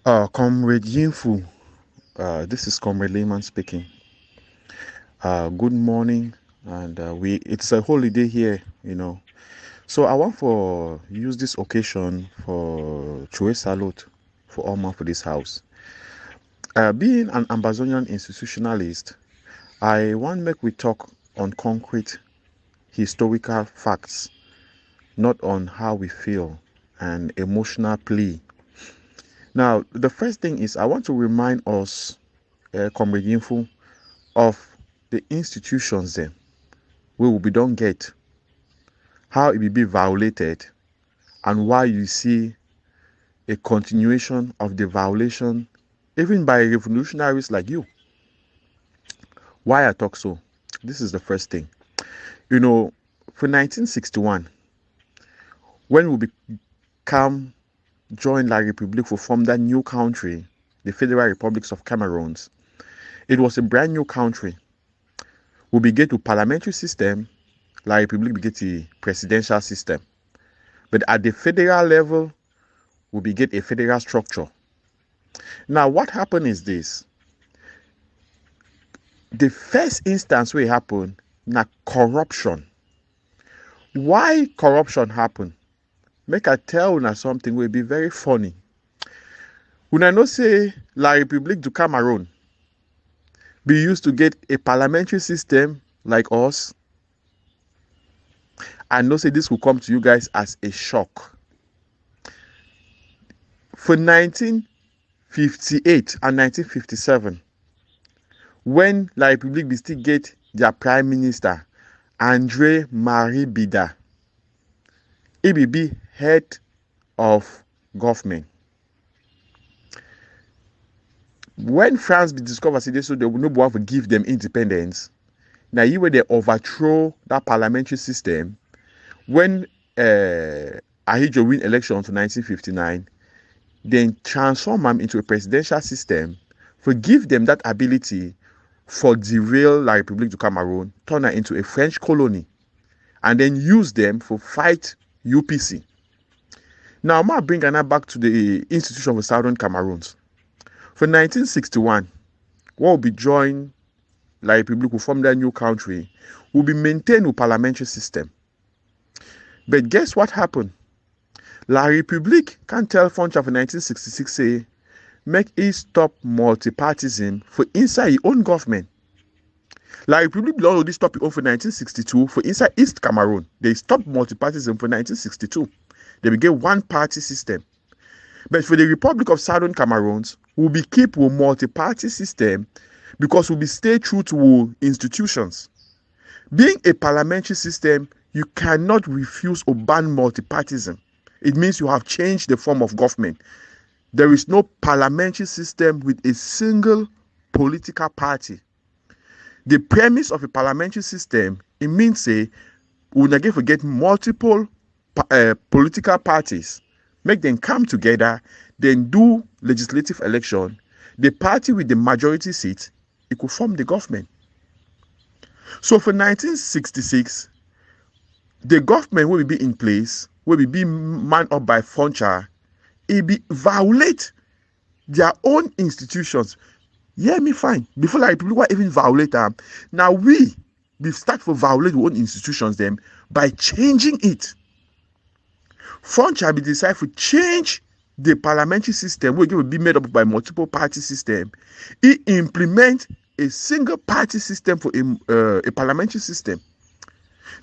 Comrade Yinfu, this is Comrade Lehman speaking. Good morning, and it's a holiday here, So I want for use this occasion for Chue salute for all man for this house. Being an Ambazonian institutionalist, I want make we talk on concrete historical facts, not on how we feel and emotional plea. Now, the first thing is I want to remind us, Comrade Yinfu, of the institutions then we will be don't get, how it will be violated, and why you see a continuation of the violation even by revolutionaries like you. Why I talk so? This is the first thing. For 1961, when we become join La République for form that new country, the Federal Republics of Cameroon, it was a brand new country. We begin to parliamentary system, La République begin to presidential system. But at the federal level, we begin a federal structure. Now, what happened is this. The first instance where it happened, na corruption. Why corruption happen? Make I tell una something will be very funny. Una know say La République du Cameroon be used to get a parliamentary system like us. I know say this will come to you guys as a shock. For 1958 and 1957, when La République be still get their prime minister, André Marie Bida, he be head of government. When France be discovered, so they will not want to give them independence. Now, you where they overthrow that parliamentary system. When Ahidjo win election for 1959, then transform them into a presidential system, give them that ability for derail La République du Cameroon, turn her into a French colony, and then use them for fight UPC. Now, I'm going to bring Ghana back to the institution of Southern Cameroons. For 1961, what will be joined La République will form that new country, will be maintained a parliamentary system. But guess what happened? La République can't tell Foncha for 1966 say, make it stop multipartism for inside your own government. La République already stopped it for 1962 for inside East Cameroon. They stopped multipartism for 1962. They began one party system. But for the Republic of Southern Cameroon, we'll be keep a multi-party system because we'll be stay true to institutions. Being a parliamentary system, you cannot refuse or ban multipartism. It means you have changed the form of government. There is no parliamentary system with a single political party. The premise of a parliamentary system, it means say we will forget multiple political parties, make them come together, then do legislative election. The party with the majority seat, it could form the government. So for 1966, the government will be in place, will be manned up by Foncha, it be violate their own institutions. Hear me fine. Before like people even violate them. Now we start for violate our own institutions them by changing it. Foncha be decide to change the parliamentary system, which will be made up by multiple party system. It implement a single party system for a parliamentary system.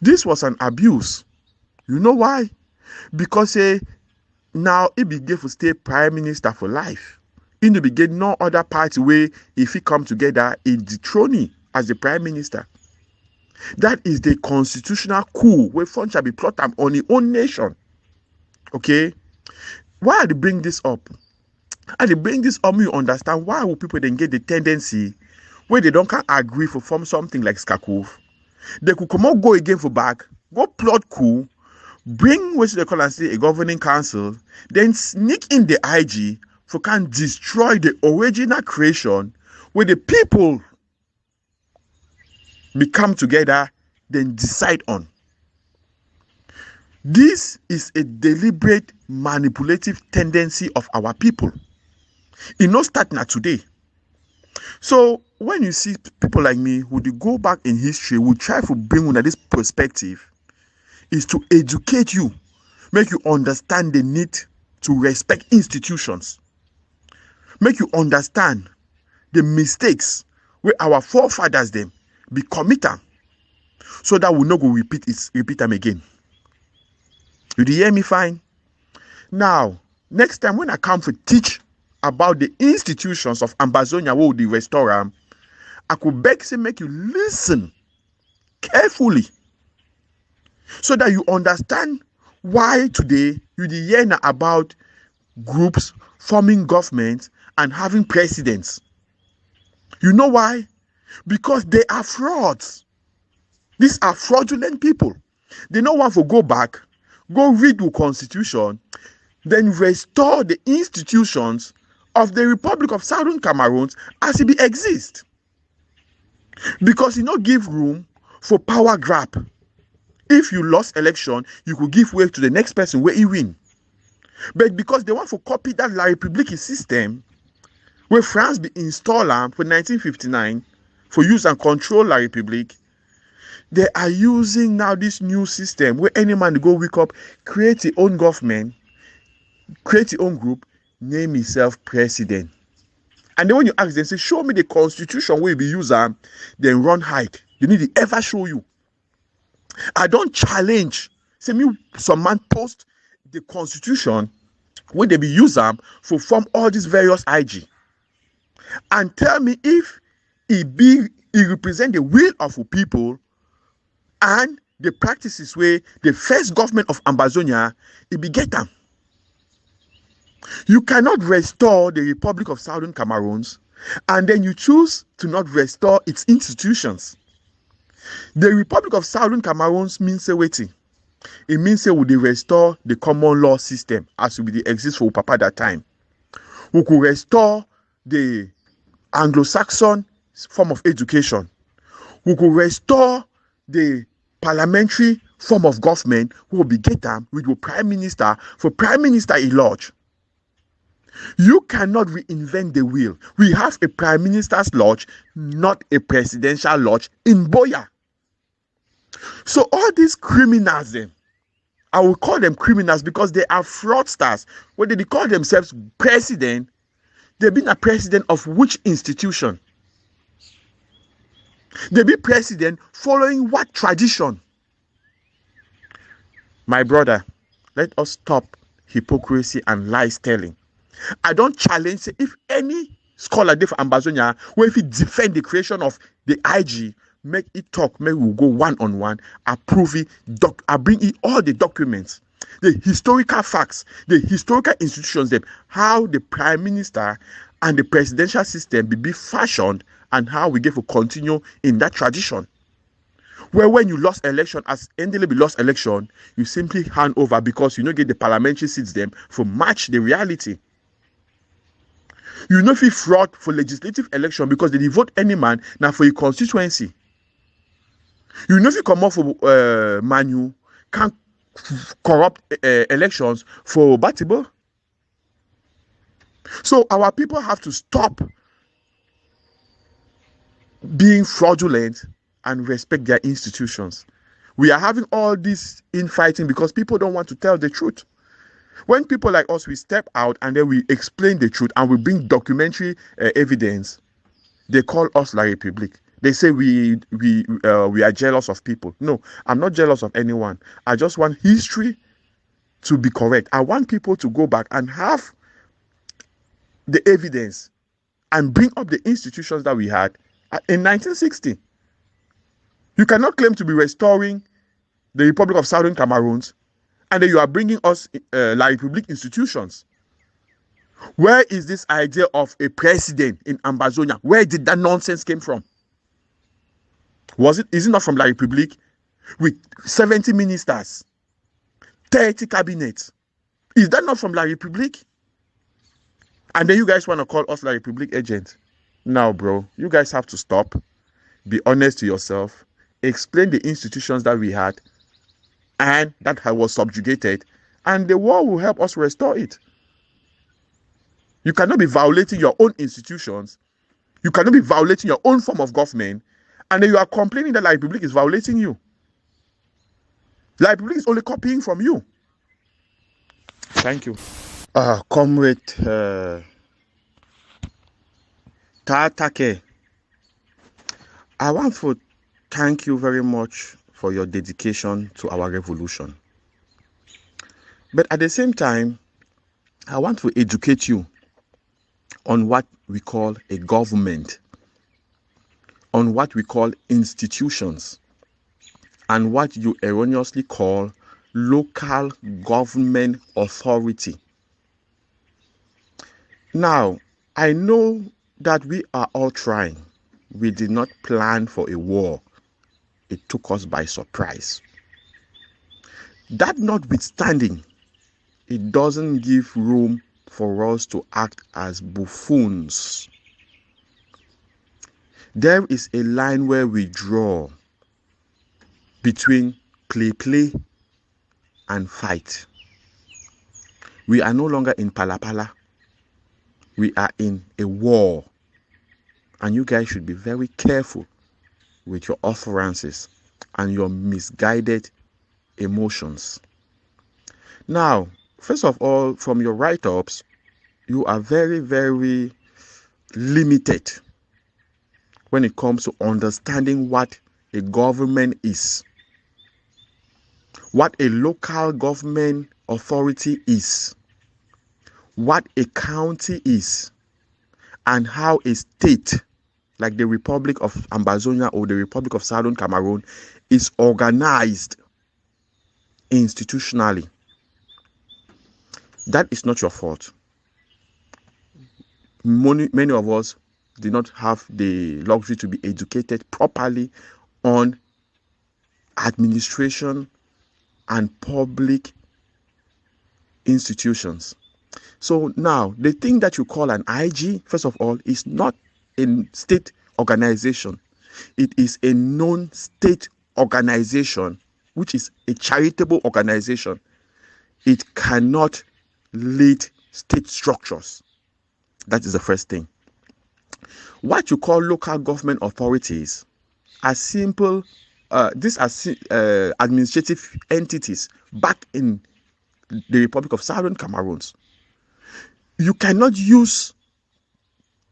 This was an abuse. You know why? Because now it begin to stay prime minister for life. In the beginning, no other party way if he come together in dethrone as the prime minister. That is the constitutional coup where Foncha be plot on his own nation. Okay? Why I bring this up? I bring this up, you understand why will people then get the tendency where they don't can agree for form something like Skakov. They could come out, go again for back, go plot coup, bring what they call and say a governing council, then sneak in the IG for can destroy the original creation where the people become together, then decide on. This is a deliberate manipulative tendency of our people. It no start now today. So when you see people like me who they go back in history, who try to bring on this perspective, is to educate you, make you understand the need to respect institutions, make you understand the mistakes where our forefathers them be committed, so that we no go repeat them again. You hear me fine? Now, next time when I come to teach about the institutions of Ambazonia, where the restore, I could beg to make you listen carefully, so that you understand why today you hear about groups forming government and having presidents. You know why? Because they are frauds. These are fraudulent people. They don't want to go back, go read the constitution, then restore the institutions of the Republic of Southern Cameroon as it exists. Because it not give room for power grab. If you lost election, you could give way to the next person where he win. But because they want to copy that La République system, where France be installed for 1959 for use and control La République, they are using now this new system where any man go wake up, create his own government, create his own group, name himself president. And then when you ask them, say, show me the constitution where you be using, then run hide. They need to ever show you. I don't challenge. Say me some man post the constitution where they be using for form all these various IG. And tell me if it represent the will of the people and the practices where the first government of Ambazonia it be get them. You cannot restore the Republic of Southern Cameroons and then you choose to not restore its institutions. The Republic of Southern Cameroons means waiting. It means would they restore the common law system as would they exist for Papa that time. We could restore the Anglo-Saxon form of education. We could restore the parliamentary form of government who will be get them with the prime minister for prime minister in large. You cannot reinvent the wheel. We have a prime minister's lodge, not a presidential lodge in Boya. So all these criminals, then, I will call them criminals because they are fraudsters. Whether they call themselves president, they've been a president of which institution? They be president following what tradition? My brother, let us stop hypocrisy and lies telling. I don't challenge, say, if any scholar there for Ambazonia, where if he defend the creation of the IG, make it talk, make we go one-on-one, approve it, I bring in all the documents, the historical facts, the historical institutions, them, how the prime minister and the presidential system be fashioned and how we get to continue in that tradition. Where when you lost election, as NDLB lost election, you simply hand over because you don't get the parliamentary seats them for match the reality. You know if you fraud for legislative election because they vote any man now for a constituency. You know if you come off for Manu can't corrupt elections for Batibo. So our people have to stop being fraudulent and respect their institutions. We are having all this infighting because people don't want to tell the truth. When people like us, we step out and then we explain the truth and we bring documentary evidence, they call us La République. They say we are jealous of people. No, I'm not jealous of anyone. I just want history to be correct. I want people to go back and have the evidence and bring up the institutions that we had in 1960. You cannot claim to be restoring the Republic of Southern Cameroons and then you are bringing us La République institutions. Where is this idea of a president in Ambazonia? Where did that nonsense came from? Is it not from La République? With 70 ministers, 30 cabinets. Is that not from La République? And then you guys want to call us La République agents. Now, bro, you guys have to stop. Be honest to yourself. Explain the institutions that we had and that was subjugated. And the war will help us restore it. You cannot be violating your own institutions. You cannot be violating your own form of government. And then you are complaining that La République is violating you. La République is only copying from you. Thank you. Comrade Tatake, I want to thank you very much for your dedication to our revolution. But at the same time, I want to educate you on what we call a government, on what we call institutions, and what you erroneously call local government authority. Now, I know that we are all trying. We did not plan for a war. It took us by surprise. That notwithstanding, it doesn't give room for us to act as buffoons. There is a line where we draw between play and fight. We are no longer in palapala. We are in a war. And you guys should be very careful with your utterances and your misguided emotions. Now, first of all, from your write-ups, you are very, very limited when it comes to understanding what a government is, what a local government authority is, what a county is, and how a state like the Republic of Ambazonia or the Republic of Southern Cameroon is organized institutionally. That is not your fault. Many of us did not have the luxury to be educated properly on administration and public institutions. So now, the thing that you call an IG, first of all, is not a state organization. It is a non-state organization, which is a charitable organization. It cannot lead state structures. That is the first thing. What you call local government authorities are simple, these are administrative entities back in the Republic of Southern Cameroon. You cannot use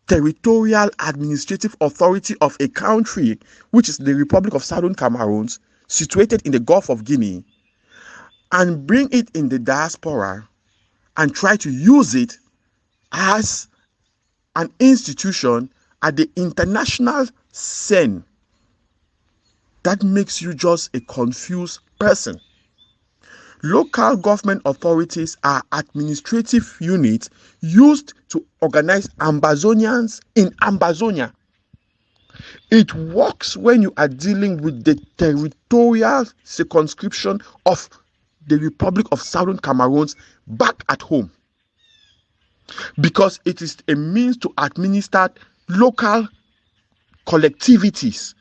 territorial administrative authority of a country, which is the Republic of Southern Cameroon, situated in the Gulf of Guinea, and bring it in the diaspora and try to use it as an institution at the international scene. That makes you just a confused person. Local government authorities are administrative units used to organize Ambazonians in Ambazonia. It works when you are dealing with the territorial circumscription of the Republic of Southern Cameroon back at home, because it is a means to administer local collectivities.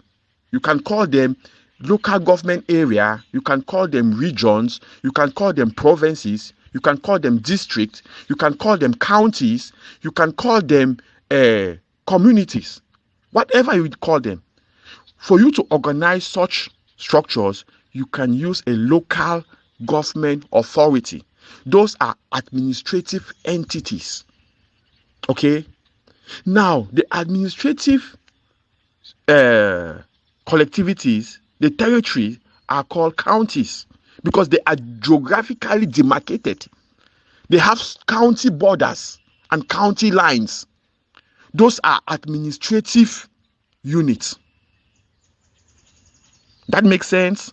You can call them local government area, you can call them regions, you can call them provinces, you can call them districts, you can call them counties, you can call them communities, whatever you would call them. For you to organize such structures, you can use a local government authority. Those are administrative entities. Okay? Now, the administrative collectivities, the territory, are called counties because they are geographically demarcated. They have county borders and county lines. Those are administrative units. That makes sense?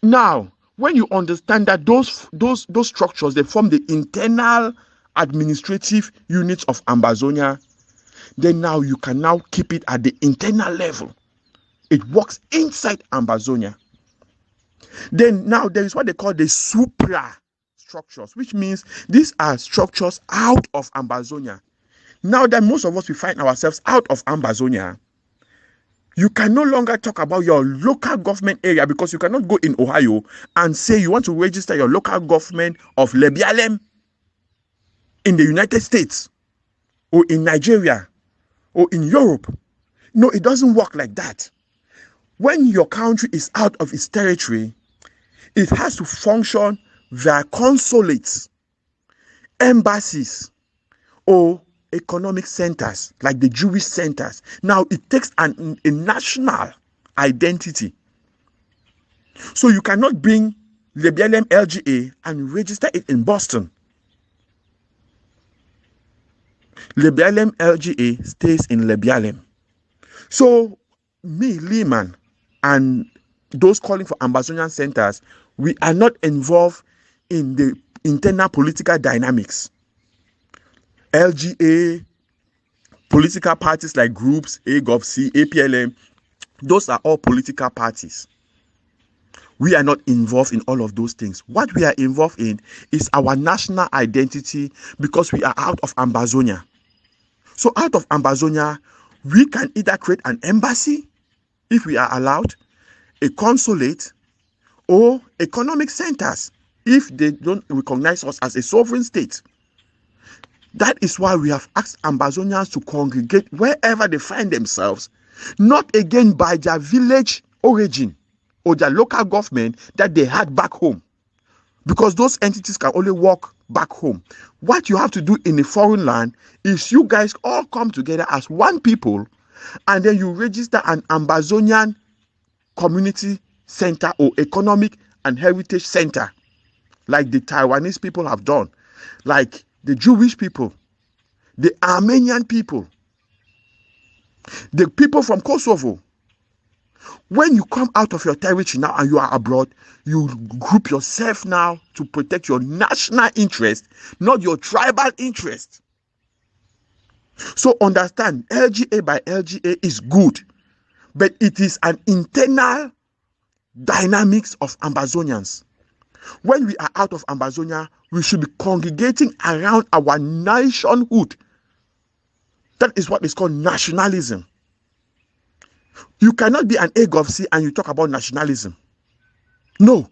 Now, when you understand that those structures, they form the internal administrative units of Ambazonia, then now you can now keep it at the internal level. It works inside Ambazonia. Then now there is what they call the supra structures, which means these are structures out of Ambazonia. Now that most of us we find ourselves out of Ambazonia, you can no longer talk about your local government area, because you cannot go in Ohio and say you want to register your local government of Lebialem in the United States. or in Nigeria or in Europe. No, it doesn't work like that. When your country is out of its territory, it has to function via consulates, embassies, or economic centers like the Jewish centers. Now, it takes a national identity. So you cannot bring Liberian LGA and register it in Boston. Liberian LGA stays in Liberian. So me, Lehman, and those calling for Ambazonian centers, we are not involved in the internal political dynamics. LGA, political parties like groups, AGOVC, APLM, those are all political parties. We are not involved in all of those things. What we are involved in is our national identity, because we are out of Ambazonia. So out of Ambazonia, we can either create an embassy, if we are allowed, a consulate, or economic centers, if they don't recognize us as a sovereign state. That is why we have asked Ambazonians to congregate wherever they find themselves, not again by their village origin or their local government that they had back home, because those entities can only work back home. What you have to do in a foreign land is you guys all come together as one people, and then you register an Ambazonian community center or economic and heritage center, like the Taiwanese people have done, like the Jewish people, the Armenian people, the people from Kosovo. When you come out of your territory now and you are abroad, you group yourself now to protect your national interest, not your tribal interest. So understand, LGA by LGA is good, but it is an internal dynamics of Ambazonians. When we are out of Ambazonia, we should be congregating around our nationhood. That is what is called nationalism. You cannot be an AGOVC and you talk about nationalism. No.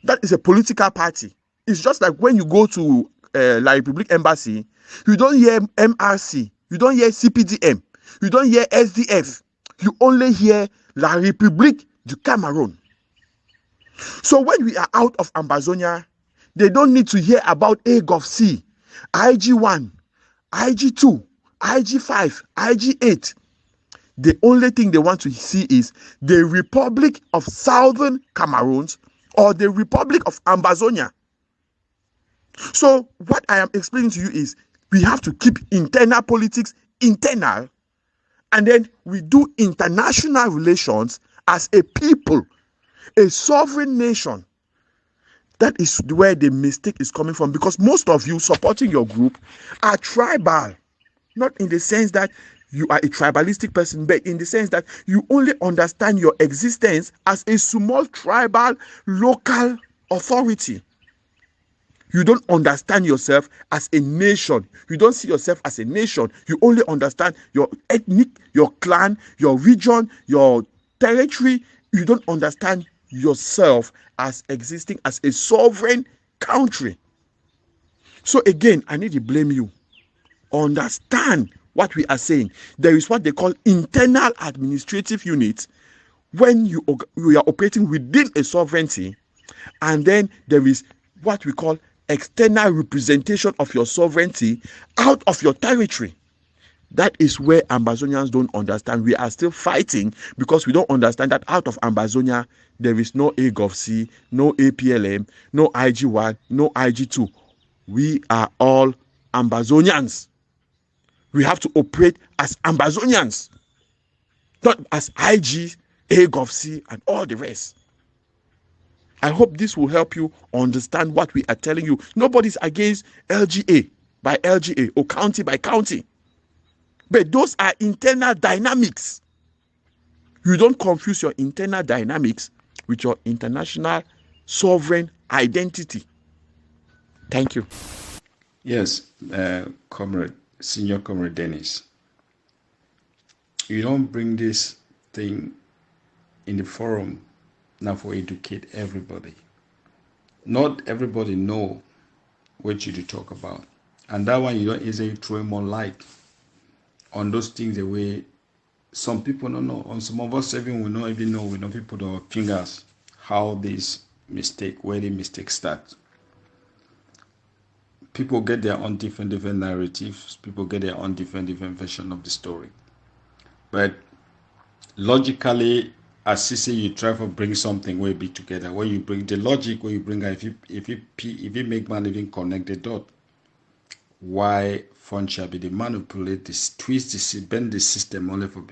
That is a political party. It's just like when you go to La République Embassy, you don't hear MRC, you don't hear CPDM, you don't hear SDF, you only hear La République du Cameroon. So when we are out of Ambazonia, they don't need to hear about AGOVC, IG1, IG2, IG5, IG8. The only thing they want to see is the Republic of Southern Cameroons or the Republic of Ambazonia. So what I am explaining to you is we have to keep internal politics internal, and then we do international relations as a people, a sovereign nation. That is where the mistake is coming from, because most of you supporting your group are tribal, not in the sense that you are a tribalistic person, but in the sense that you only understand your existence as a small tribal local authority. You don't understand yourself as a nation. You don't see yourself as a nation. You only understand your ethnic, your clan, your region, your territory. You don't understand yourself as existing as a sovereign country. So again, I need to blame you. Understand what we are saying. There is what they call internal administrative units when you are operating within a sovereignty, and then there is what we call external representation of your sovereignty out of your territory. That is where Ambazonians don't understand. We are still fighting because we don't understand that out of Ambazonia there is no AGOVC, no APLM, no IG1, no IG2. We are all Ambazonians. We have to operate as Ambazonians, not as IG, AGOVC, and all the rest. I hope this will help you understand what we are telling you. Nobody's against LGA by LGA or county by county. But those are internal dynamics. You don't confuse your internal dynamics with your international sovereign identity. Thank you. Yes, Senior Comrade Dennis. You don't bring this thing in the forum now for educate everybody. Not everybody know what you to talk about. And that one, you don't easily throw more light on those things the way some people don't know. On some of us, even we don't even know. We don't even put our fingers how this mistake, where the mistake starts. People get their own different narratives. People get their own different version of the story. But logically, as you say, you try to bring something way big together. When you bring the logic, when you bring if you make man even connect the dot, why fun shall be the manipulate this, twist this, bend the system only for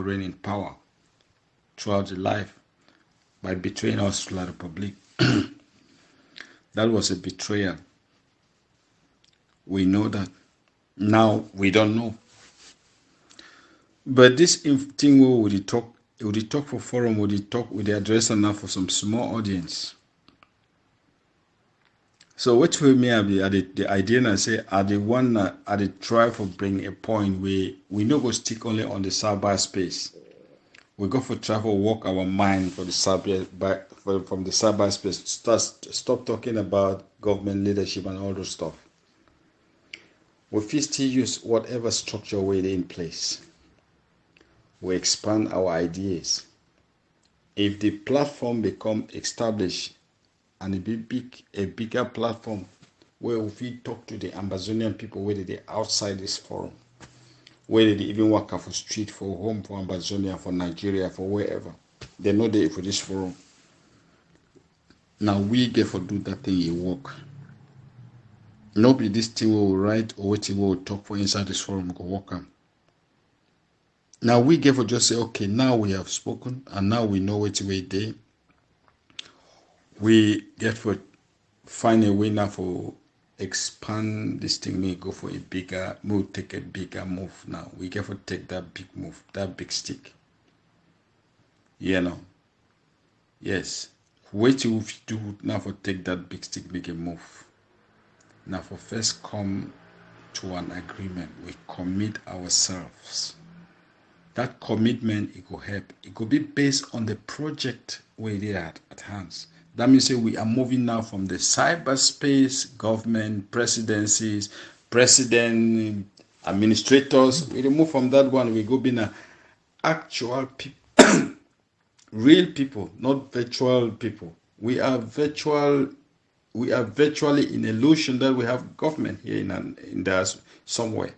reigning power throughout the life by betraying us to the republic. That was a betrayal. We know that. Now we don't know. But this thing where we talk for forum, we talk with the address now for some small audience. So what will me be the idea and say are the one at the try for bring a point where we no go stick only on the cyberspace. We go for travel, walk our mind for the from the cyberspace. Stop talking about government leadership and all those stuff. We still use whatever structure we're in place. We expand our ideas. If the platform become established and a bigger platform where we talk to the Ambazonian people, whether they outside this forum, whether they even work for street, for home, for Ambazonia, for Nigeria, for wherever, they know they for this forum. Now we get for do that thing you work. Nobody this thing will write or what we will talk for inside this forum go work on. Now we get for just say, okay, now we have spoken and now we know what we did. We get for find a way now for expand this thing, may go for a bigger, we'll take a bigger move now. We get for take that big move, that big stick. You know. Yes. What you do now for take that big stick, make a move. Now for first come to an agreement, we commit ourselves. That commitment, it will help. It could be based on the project we did at hands. That means say we are moving now from the cyberspace, government, presidencies, president, administrators. We move from that one. We go being an actual people, real people, not virtual people. We are virtually in illusion that we have government here in there somewhere.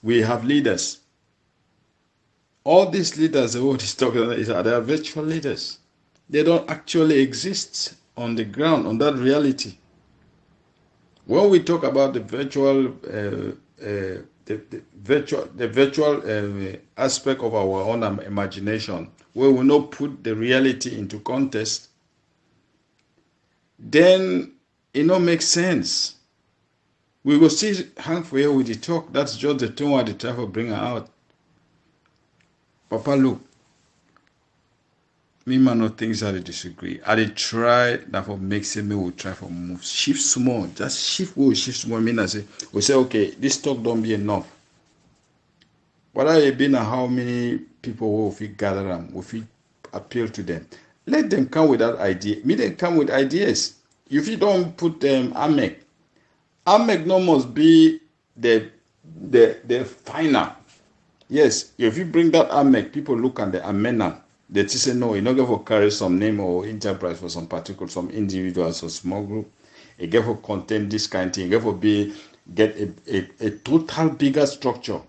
We have leaders. All these leaders, what he's talking about is they are virtual leaders. They don't actually exist on the ground, on that reality. When we talk about the virtual, virtual aspect of our own imagination, where we not put the reality into context, then it don't make sense. We will see hang for here with the talk. That's just the tone what the try to bring out. Papa, look. Me man no things I disagree. I try that for make me will try for move. Shift small. Just shift small. Mean I say we say okay, this talk don't be enough. What I been and how many people will fit gather them, will fit appeal to them. Let them come with that idea. Me them come with ideas. If you don't put them AMEC no must be the final. Yes, if you bring that AMEC, people look at the amena. They just say no, you're not going to carry some name or enterprise for some particular, some individuals or small group. You get for contain this kind of thing. You get for get a total bigger structure.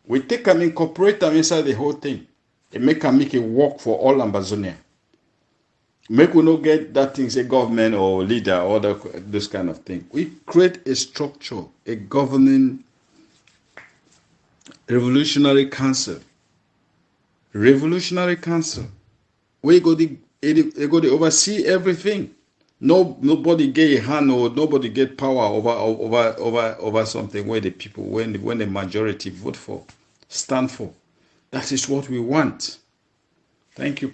We take and incorporate them inside the whole thing. It make it work for all Ambazonia. Make we not get that thing say government or leader or this kind of thing. We create a structure, a governing revolutionary council. Revolutionary council. We go to oversee everything. Nobody get a hand or nobody get power over something where the people when the majority vote for, stand for. That is what we want. Thank you.